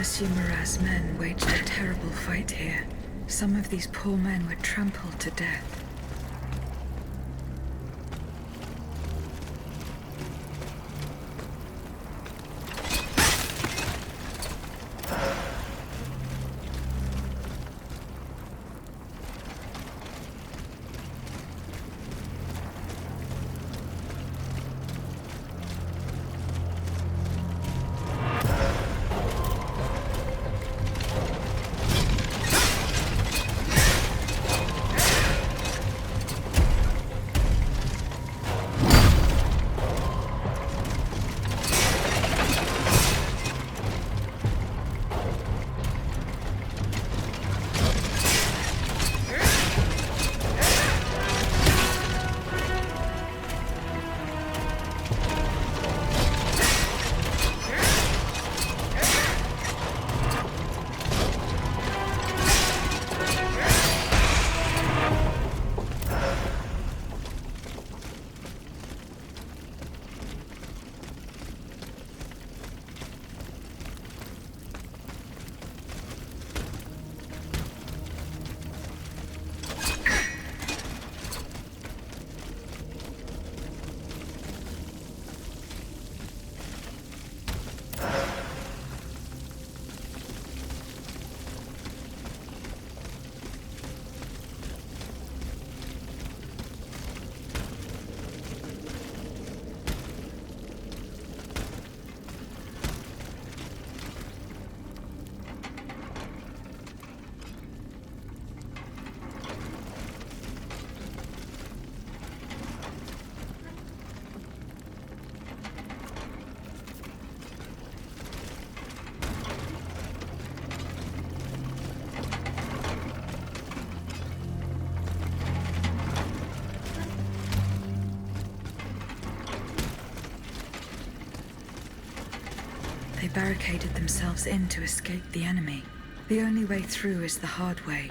Monsieur Marat's men waged a terrible fight here. Some of these poor men were trampled to death. They barricaded themselves in to escape the enemy. The only way through is the hard way.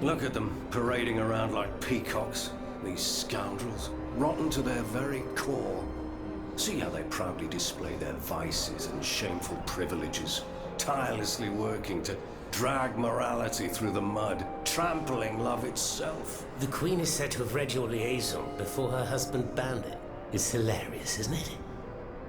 Look at them, parading around like peacocks. These scoundrels, rotten to their very core. See how they proudly display their vices and shameful privileges, tirelessly working to drag morality through the mud, trampling love itself. The Queen is said to have read your liaison before her husband banned it. It's hilarious, isn't it?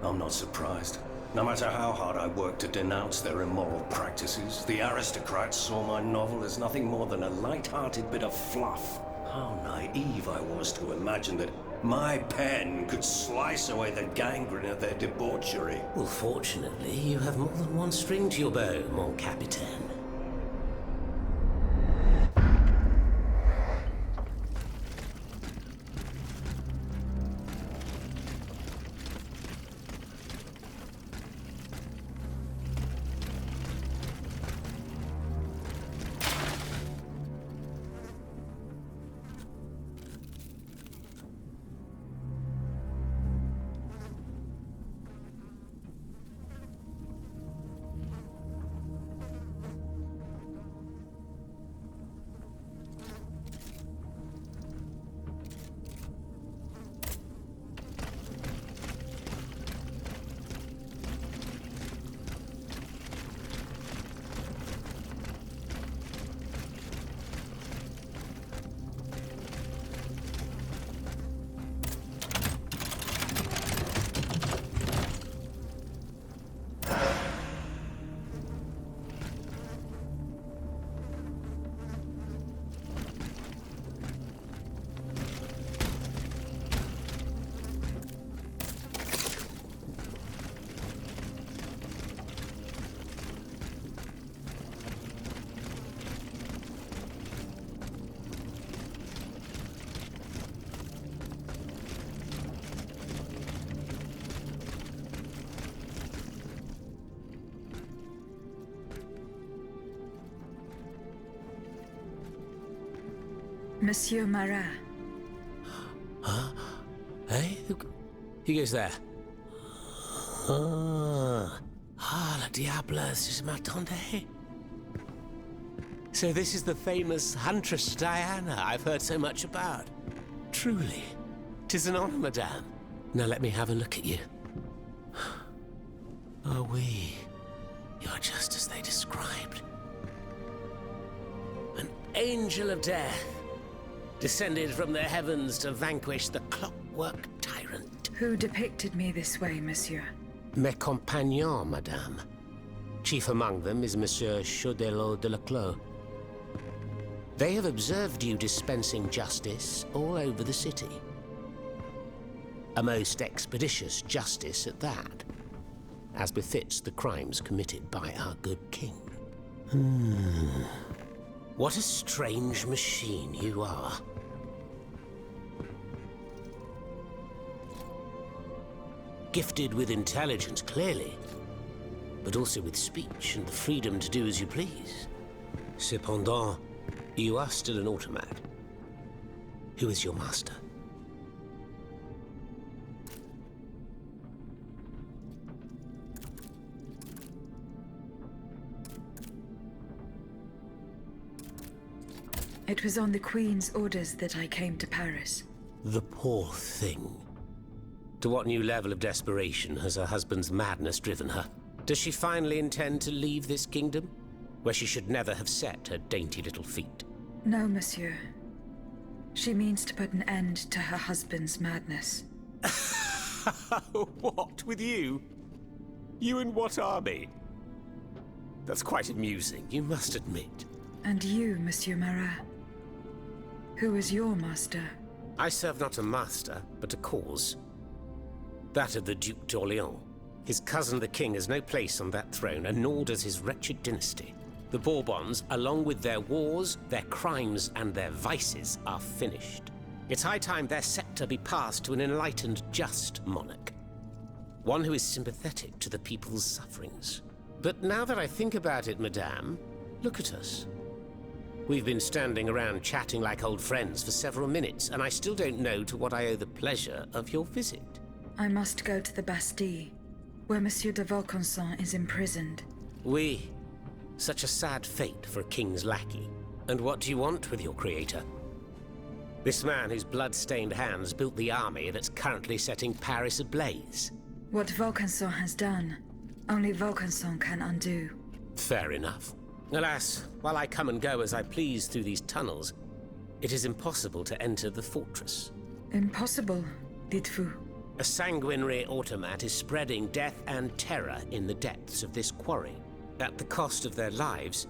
I'm not surprised. No matter how hard I worked to denounce their immoral practices, the aristocrats saw my novel as nothing more than a light-hearted bit of fluff. How naive I was to imagine that my pen could slice away the gangrene of their debauchery. Well, fortunately, you have more than one string to your bow, mon capitaine. Monsieur Marat. Huh? Hey? Who goes there? La diable, je m'attendais. So this is the famous Huntress Diana I've heard so much about. Truly, 'tis an honor, madame. Now let me have a look at you. Oh, oui. You're just as they described. An angel of death, descended from the heavens to vanquish the clockwork tyrant. Who depicted me this way, monsieur? Mes compagnons, madame. Chief among them is Monsieur Chaudelot de Leclos. They have observed you dispensing justice all over the city. A most expeditious justice at that, as befits the crimes committed by our good king. What a strange machine you are. Gifted with intelligence, clearly, but also with speech and the freedom to do as you please. Cependant, you are still an automat. Who is your master? It was on the Queen's orders that I came to Paris. The poor thing. To what new level of desperation has her husband's madness driven her? Does she finally intend to leave this kingdom, where she should never have set her dainty little feet? No, monsieur. She means to put an end to her husband's madness. What, with you? You in what army? That's quite amusing, you must admit. And you, Monsieur Marat? Who is your master? I serve not a master, but a cause. That of the Duc d'Orléans. His cousin the king has no place on that throne, and nor does his wretched dynasty. The Bourbons, along with their wars, their crimes, and their vices, are finished. It's high time their scepter be passed to an enlightened, just monarch. One who is sympathetic to the people's sufferings. But now that I think about it, madame, look at us. We've been standing around chatting like old friends for several minutes, and I still don't know to what I owe the pleasure of your visit. I must go to the Bastille, where Monsieur de Vaucanson is imprisoned. Oui. Such a sad fate for a king's lackey. And what do you want with your creator? This man whose blood-stained hands built the army that's currently setting Paris ablaze. What Vaucanson has done, only Vaucanson can undo. Fair enough. Alas, while I come and go as I please through these tunnels, it is impossible to enter the fortress. Impossible, dites-vous? A sanguinary automat is spreading death and terror in the depths of this quarry. At the cost of their lives,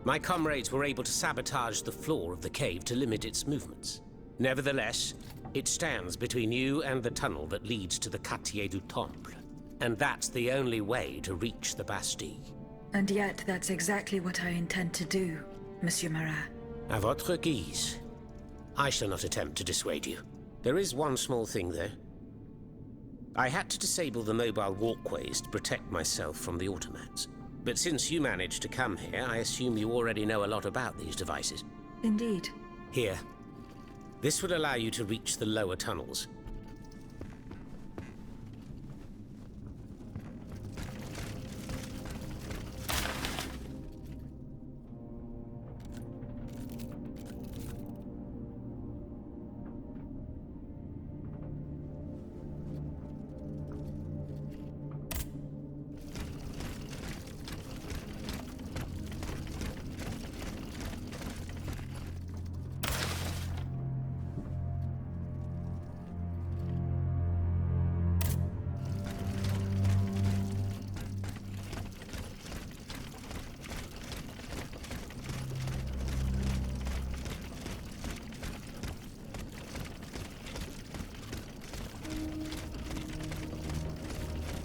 my comrades were able to sabotage the floor of the cave to limit its movements. Nevertheless, it stands between you and the tunnel that leads to the Quartier du Temple. And that's the only way to reach the Bastille. And yet that's exactly what I intend to do, Monsieur Marat. À votre guise. I shall not attempt to dissuade you. There is one small thing, though. I had to disable the mobile walkways to protect myself from the automats. But since you managed to come here, I assume you already know a lot about these devices. Indeed. Here. This would allow you to reach the lower tunnels.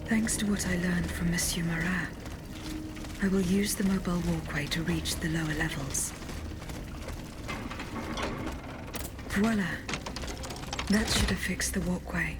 Thanks to what I learned from Monsieur Marat, I will use the mobile walkway to reach the lower levels. Voila! That should have fixed the walkway.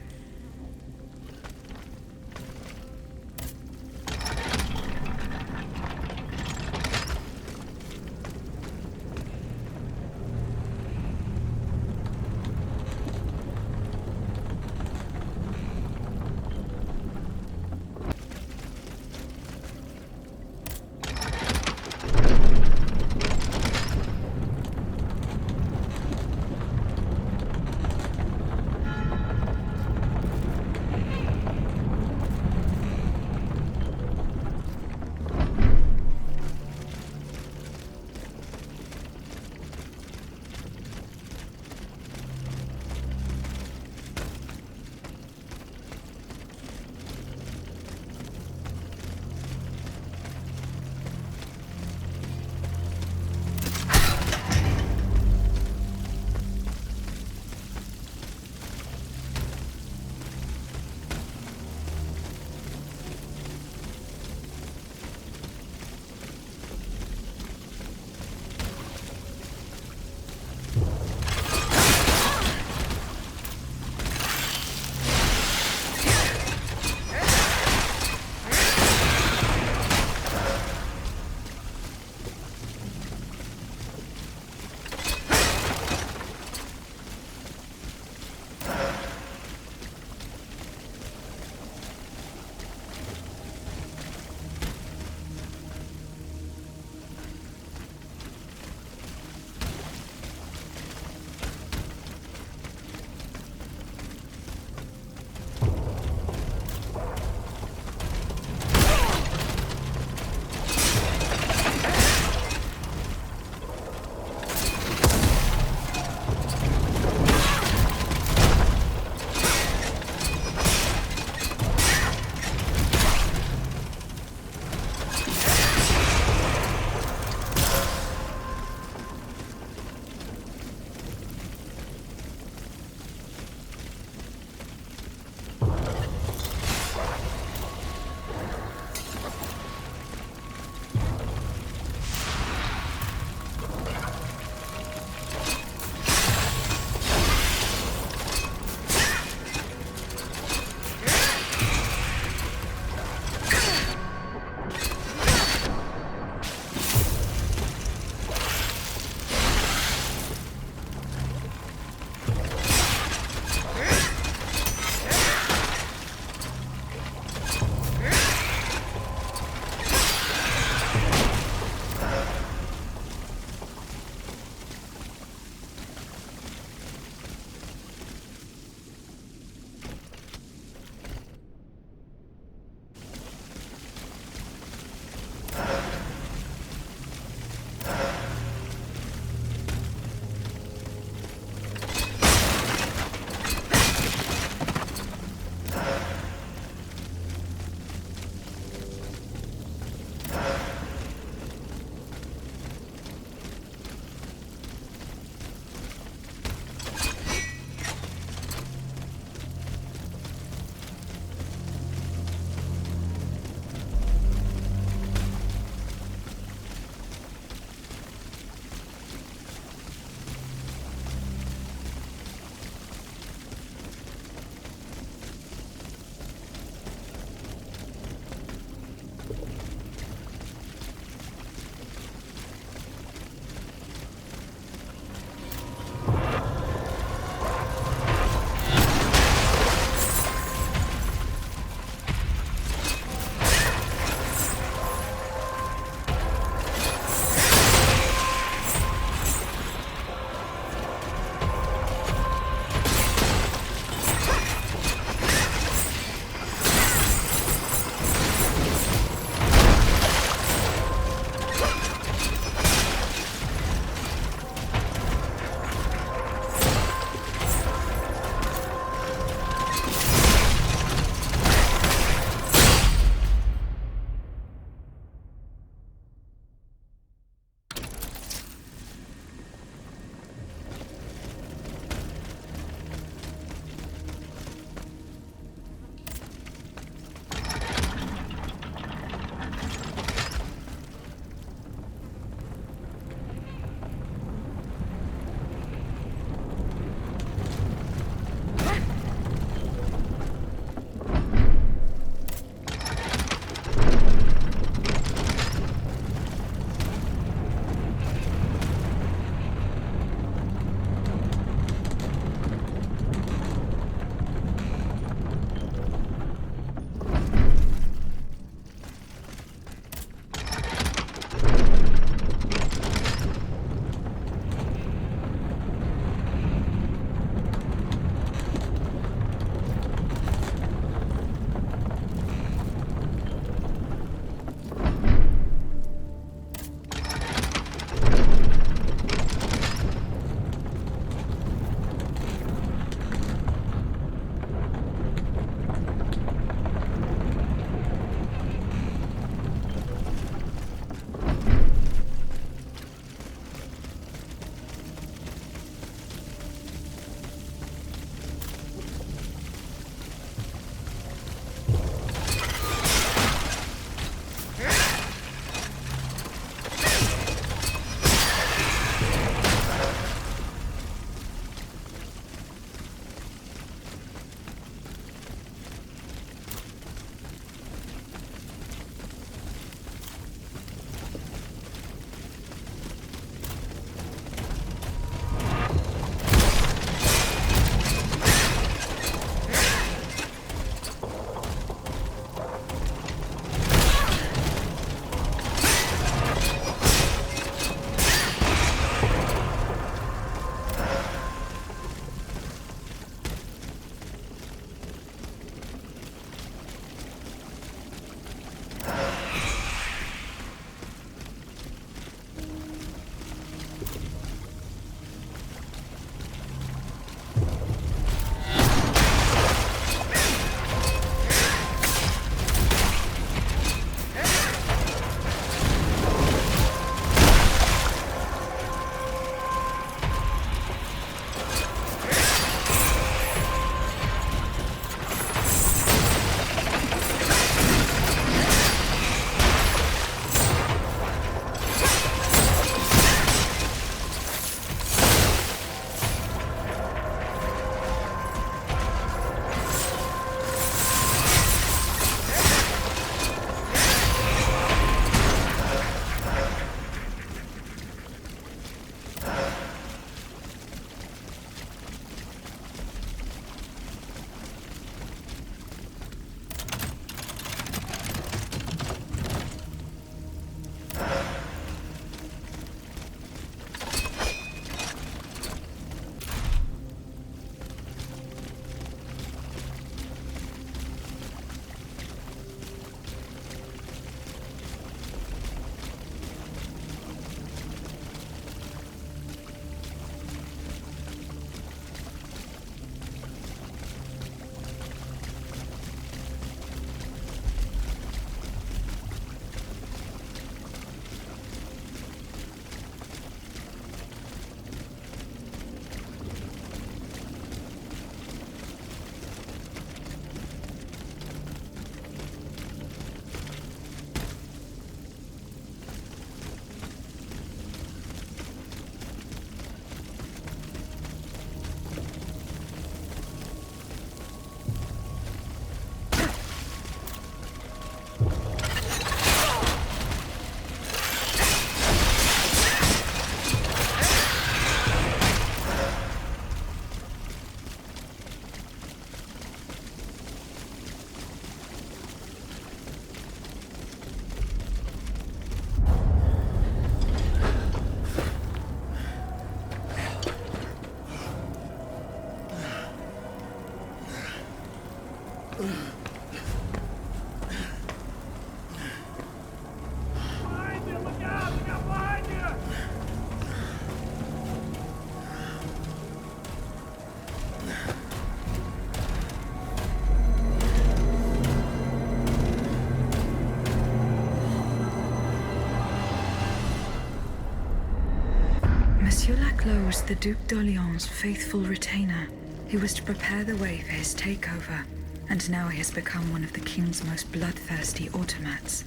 Laclos was the Duc d'Orléans' faithful retainer. He was to prepare the way for his takeover, and now he has become one of the king's most bloodthirsty automats.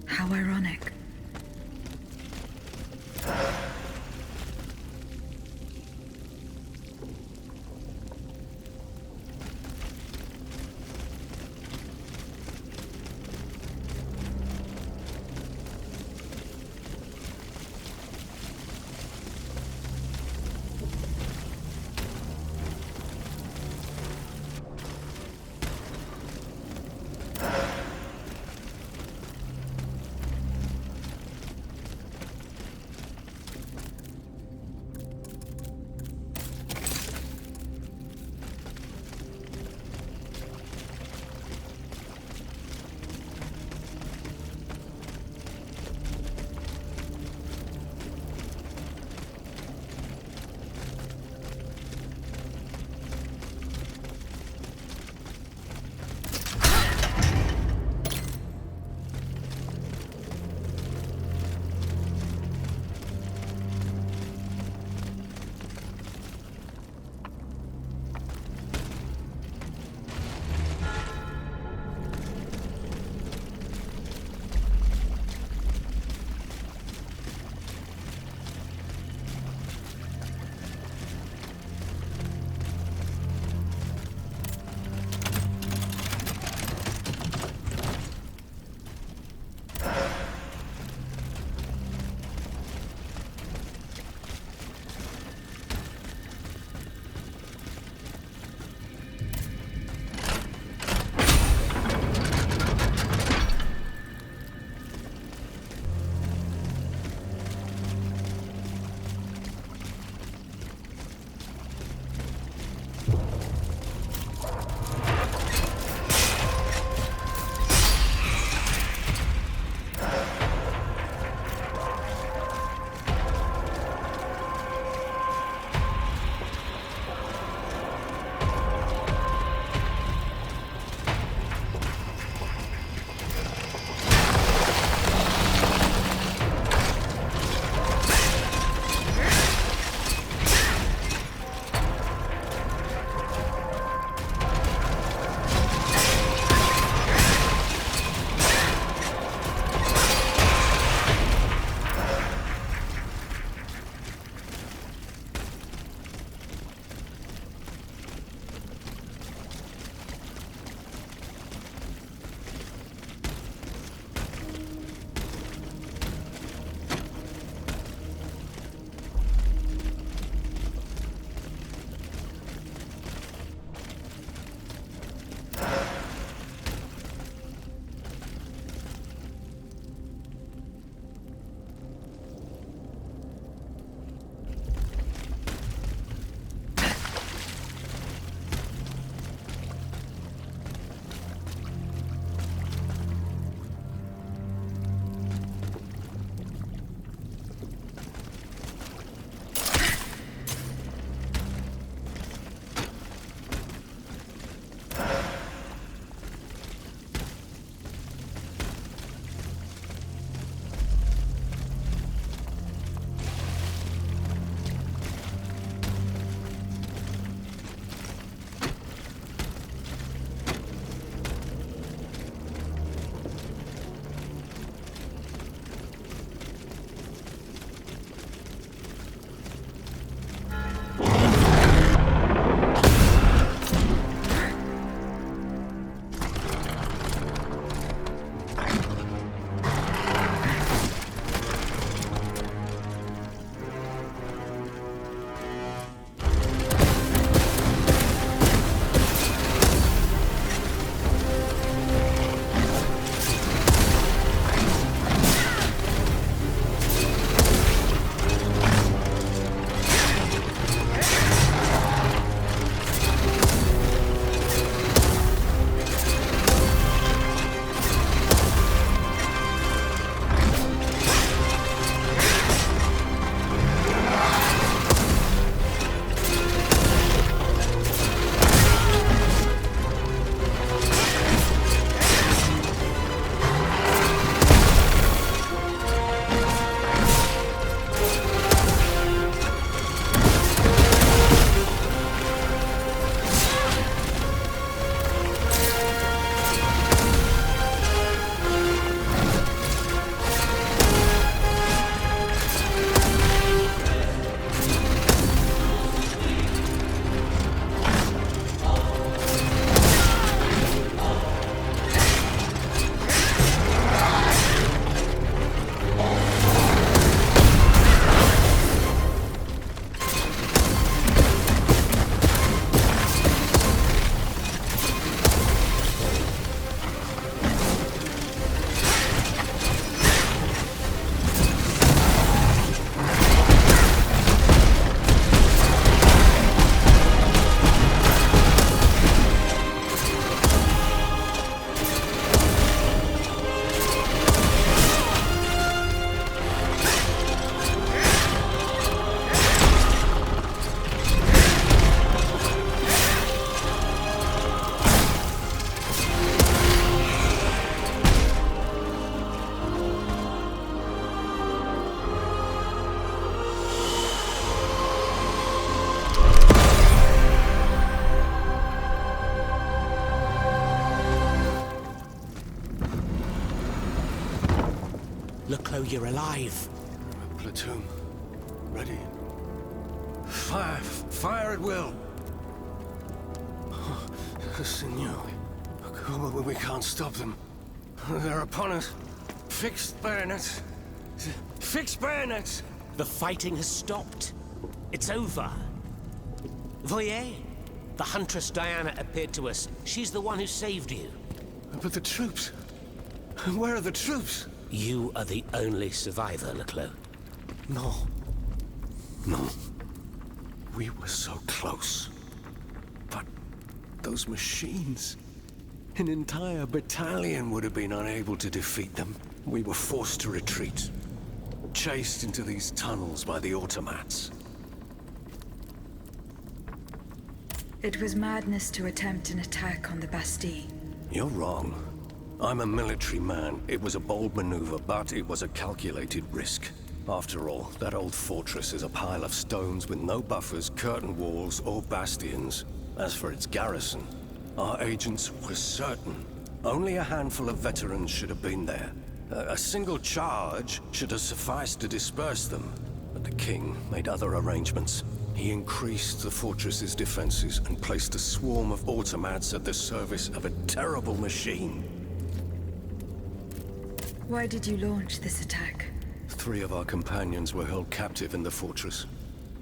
How ironic. Leclos, you're alive. Platoon. Ready. Fire! Fire at will! Oh, Senor. We can't stop them. They're upon us. Fixed bayonets. Fixed bayonets! The fighting has stopped. It's over. Voyez? The Huntress Diana appeared to us. She's the one who saved you. But the troops... Where are the troops? You are the only survivor, Leclos. No. No. We were so close. But those machines... An entire battalion would have been unable to defeat them. We were forced to retreat. Chased into these tunnels by the automats. It was madness to attempt an attack on the Bastille. You're wrong. I'm a military man. It was a bold maneuver, but it was a calculated risk. After all, that old fortress is a pile of stones with no buffers, curtain walls, or bastions. As for its garrison, our agents were certain. Only a handful of veterans should have been there. A single charge should have sufficed to disperse them. But the king made other arrangements. He increased the fortress's defenses and placed a swarm of automats at the service of a terrible machine. Why did you launch this attack? 3 of our companions were held captive in the fortress.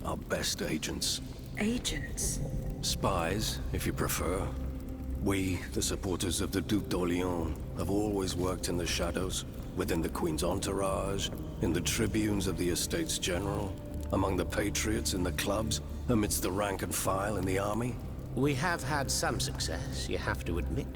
Our best agents. Agents? Spies, if you prefer. We, the supporters of the Duc d'Orléans, have always worked in the shadows, within the Queen's entourage, in the tribunes of the Estates General, among the patriots in the clubs, amidst the rank and file in the army. We have had some success, you have to admit.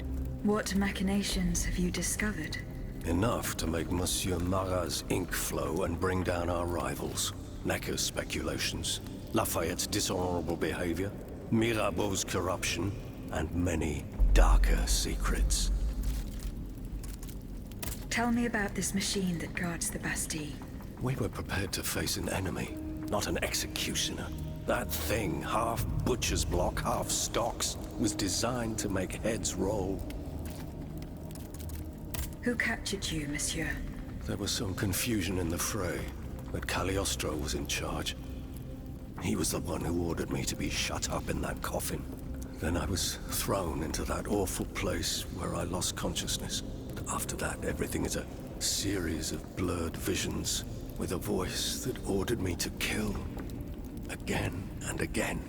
What machinations have you discovered? Enough to make Monsieur Marat's ink flow and bring down our rivals. Necker's speculations, Lafayette's dishonorable behavior, Mirabeau's corruption, and many darker secrets. Tell me about this machine that guards the Bastille. We were prepared to face an enemy, not an executioner. That thing, half butcher's block, half stocks, was designed to make heads roll. Who captured you, monsieur? There was some confusion in the fray, but Cagliostro was in charge. He was the one who ordered me to be shut up in that coffin. Then I was thrown into that awful place where I lost consciousness. After that, everything is a series of blurred visions, with a voice that ordered me to kill. Again and again.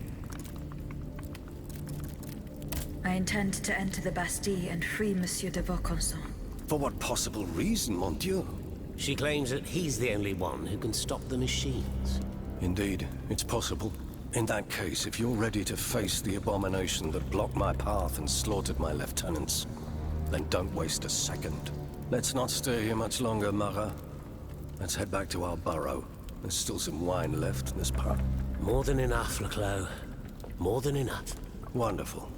I intend to enter the Bastille and free Monsieur de Vaucanson. For what possible reason, mon Dieu? She claims that he's the only one who can stop the machines. Indeed, it's possible. In that case, if you're ready to face the abomination that blocked my path and slaughtered my lieutenants, then don't waste a second. Let's not stay here much longer, Marat. Let's head back to our burrow. There's still some wine left in this part. More than enough, Leclos. More than enough. Wonderful.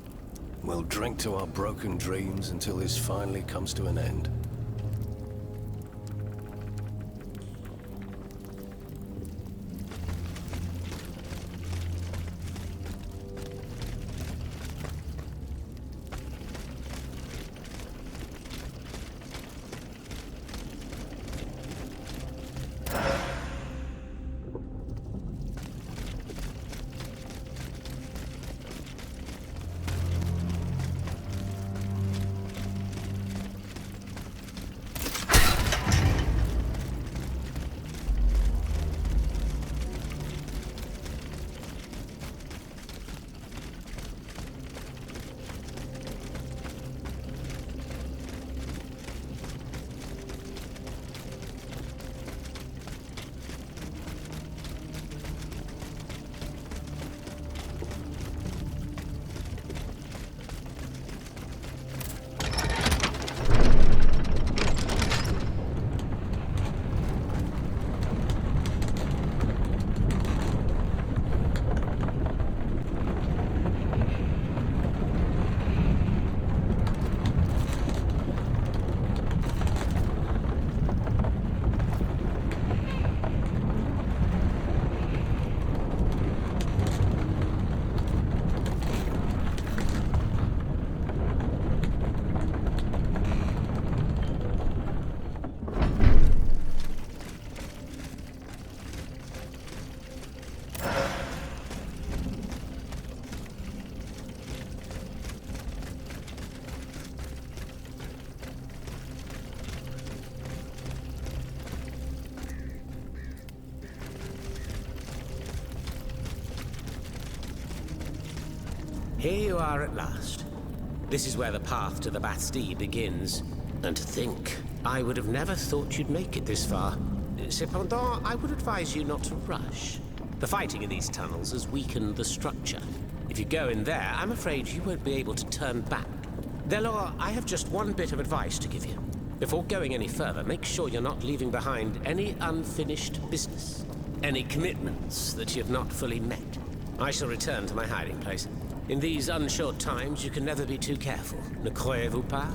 We'll drink to our broken dreams until this finally comes to an end. Here you are at last. This is where the path to the Bastille begins. And to think, I would have never thought you'd make it this far. Cependant, I would advise you not to rush. The fighting in these tunnels has weakened the structure. If you go in there, I'm afraid you won't be able to turn back. Delor, I have just one bit of advice to give you. Before going any further, make sure you're not leaving behind any unfinished business. Any commitments that you've not fully met. I shall return to my hiding place. In these unsure times, you can never be too careful. Ne croyez-vous pas?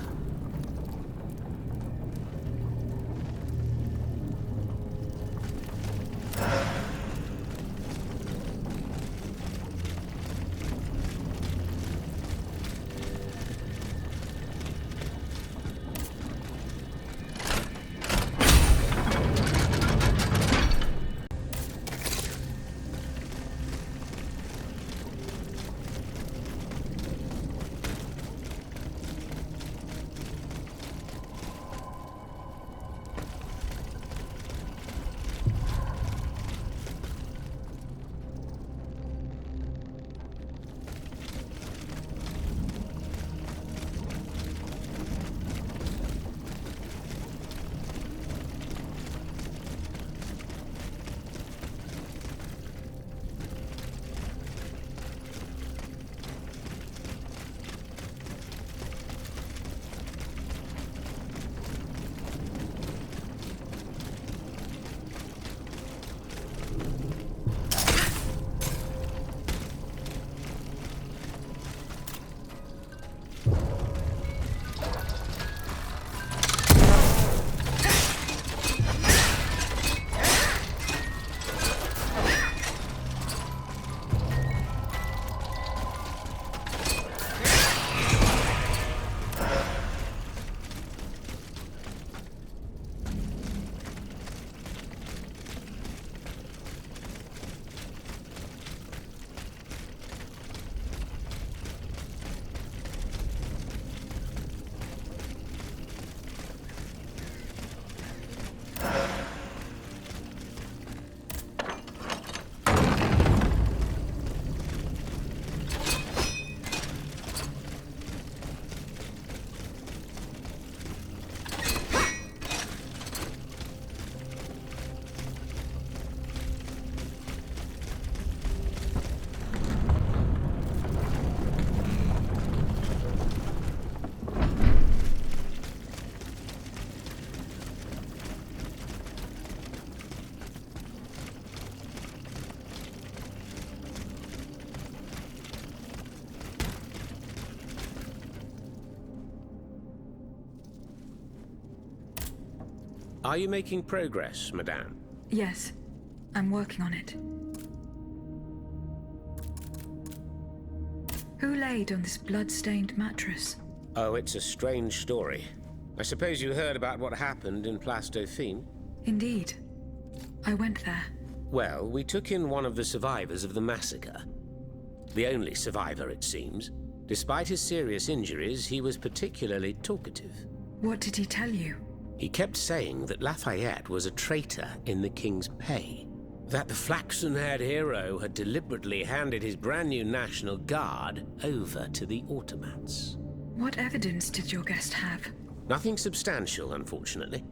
Are you making progress, madame? Yes, I'm working on it. Who laid on this blood-stained mattress? Oh, it's a strange story. I suppose you heard about what happened in Place Dauphine? Indeed. I went there. Well, we took in one of the survivors of the massacre. The only survivor, it seems. Despite his serious injuries, he was particularly talkative. What did he tell you? He kept saying that Lafayette was a traitor in the king's pay. That the flaxen-haired hero had deliberately handed his brand new National Guard over to the automats. What evidence did your guest have? Nothing substantial, unfortunately.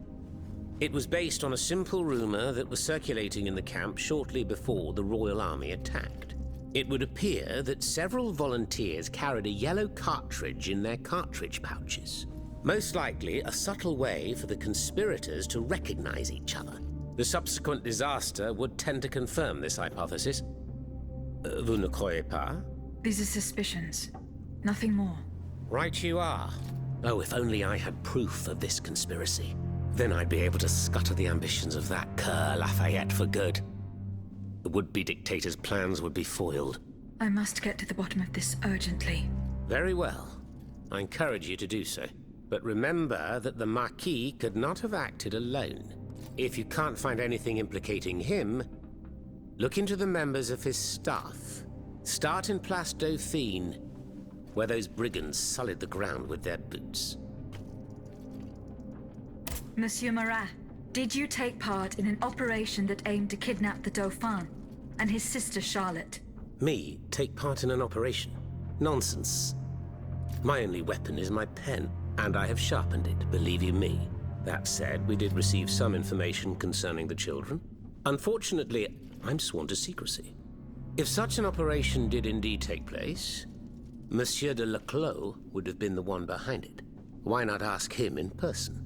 It was based on a simple rumor that was circulating in the camp shortly before the Royal Army attacked. It would appear that several volunteers carried a yellow cartridge in their cartridge pouches. Most likely a subtle way for the conspirators to recognize each other. The subsequent disaster would tend to confirm this hypothesis. Vous ne croyez pas? These are suspicions. Nothing more. Right you are. Oh, if only I had proof of this conspiracy. Then I'd be able to scutter the ambitions of that cur Lafayette for good. The would-be dictator's plans would be foiled. I must get to the bottom of this urgently. Very well. I encourage you to do so. But remember that the Marquis could not have acted alone. If you can't find anything implicating him, look into the members of his staff. Start in Place Dauphine, where those brigands sullied the ground with their boots. Monsieur Marat, did you take part in an operation that aimed to kidnap the Dauphin and his sister Charlotte? Me take part in an operation? Nonsense. My only weapon is my pen, and I have sharpened it, believe you me. That said, we did receive some information concerning the children. Unfortunately, I'm sworn to secrecy. If such an operation did indeed take place, Monsieur de Leclos would have been the one behind it. Why not ask him in person?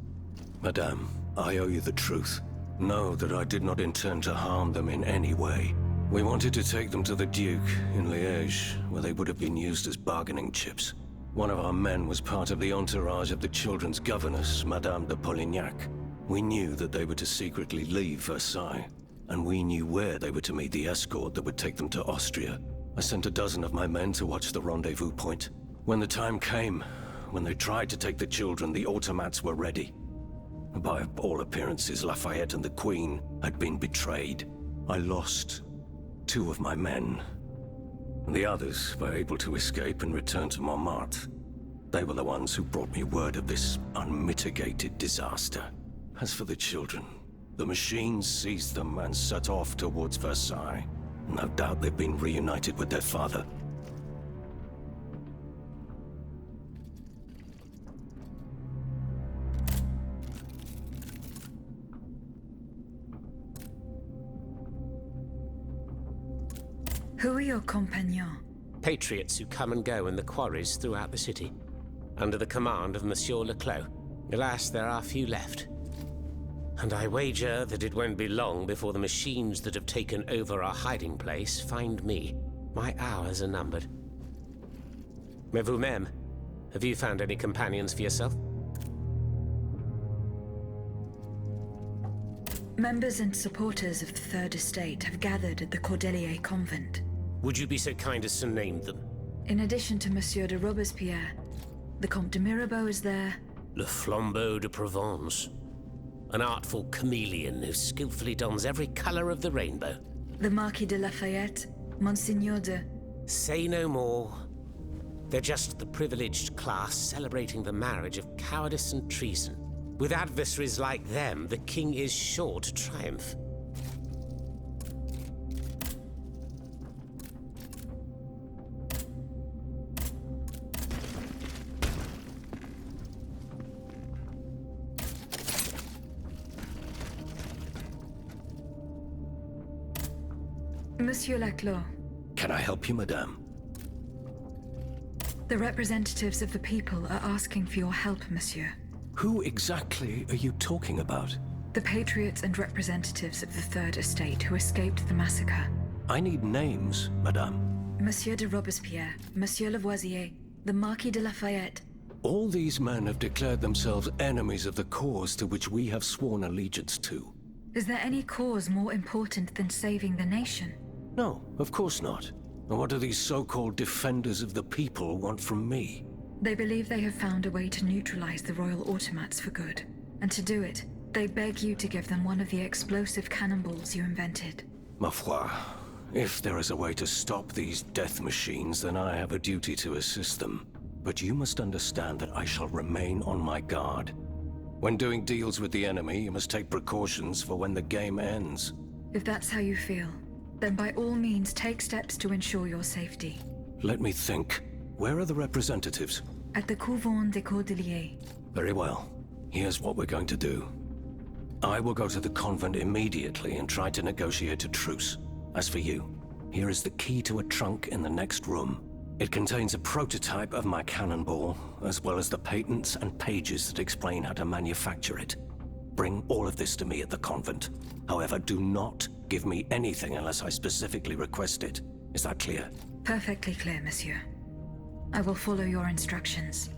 Madame, I owe you the truth. Know that I did not intend to harm them in any way. We wanted to take them to the Duke in Liège, where they would have been used as bargaining chips. One of our men was part of the entourage of the children's governess, Madame de Polignac. We knew that they were to secretly leave Versailles, and we knew where they were to meet the escort that would take them to Austria. I sent a dozen of my men to watch the rendezvous point. When the time came, when they tried to take the children, the automats were ready. By all appearances, Lafayette and the Queen had been betrayed. I lost 2 of my men. The others were able to escape and return to Montmartre. They were the ones who brought me word of this unmitigated disaster. As for the children, the machines seized them and set off towards Versailles. No doubt they've been reunited with their father. Who are your compagnons? Patriots who come and go in the quarries throughout the city, under the command of Monsieur Leclos. Alas, there are few left. And I wager that it won't be long before the machines that have taken over our hiding place find me. My hours are numbered. Mais vous-même, have you found any companions for yourself? Members and supporters of the Third Estate have gathered at the Cordelier Convent. Would you be so kind as to name them? In addition to Monsieur de Robespierre, the Comte de Mirabeau is there. Le Flambeau de Provence. An artful chameleon who skillfully dons every color of the rainbow. The Marquis de Lafayette, Monsignor de... Say no more. They're just the privileged class celebrating the marriage of cowardice and treason. With adversaries like them, the king is sure to triumph. Monsieur Laclos. Can I help you, madame? The representatives of the people are asking for your help, monsieur. Who exactly are you talking about? The patriots and representatives of the Third Estate who escaped the massacre. I need names, madame. Monsieur de Robespierre, Monsieur Lavoisier, the Marquis de Lafayette. All these men have declared themselves enemies of the cause to which we have sworn allegiance to. Is there any cause more important than saving the nation? No, of course not. And what do these so-called defenders of the people want from me? They believe they have found a way to neutralize the royal automats for good. And to do it, they beg you to give them one of the explosive cannonballs you invented. Ma foi, if there is a way to stop these death machines, then I have a duty to assist them. But you must understand that I shall remain on my guard. When doing deals with the enemy, you must take precautions for when the game ends. If that's how you feel, then by all means take steps to ensure your safety. Let me think. Where are the representatives? At the Couvent des Cordeliers. Very well. Here's what we're going to do. I will go to the convent immediately and try to negotiate a truce. As for you, here is the key to a trunk in the next room. It contains a prototype of my cannonball, as well as the patents and pages that explain how to manufacture it. Bring all of this to me at the convent. However, do not give me anything unless I specifically request it. Is that clear? Perfectly clear, monsieur. I will follow your instructions.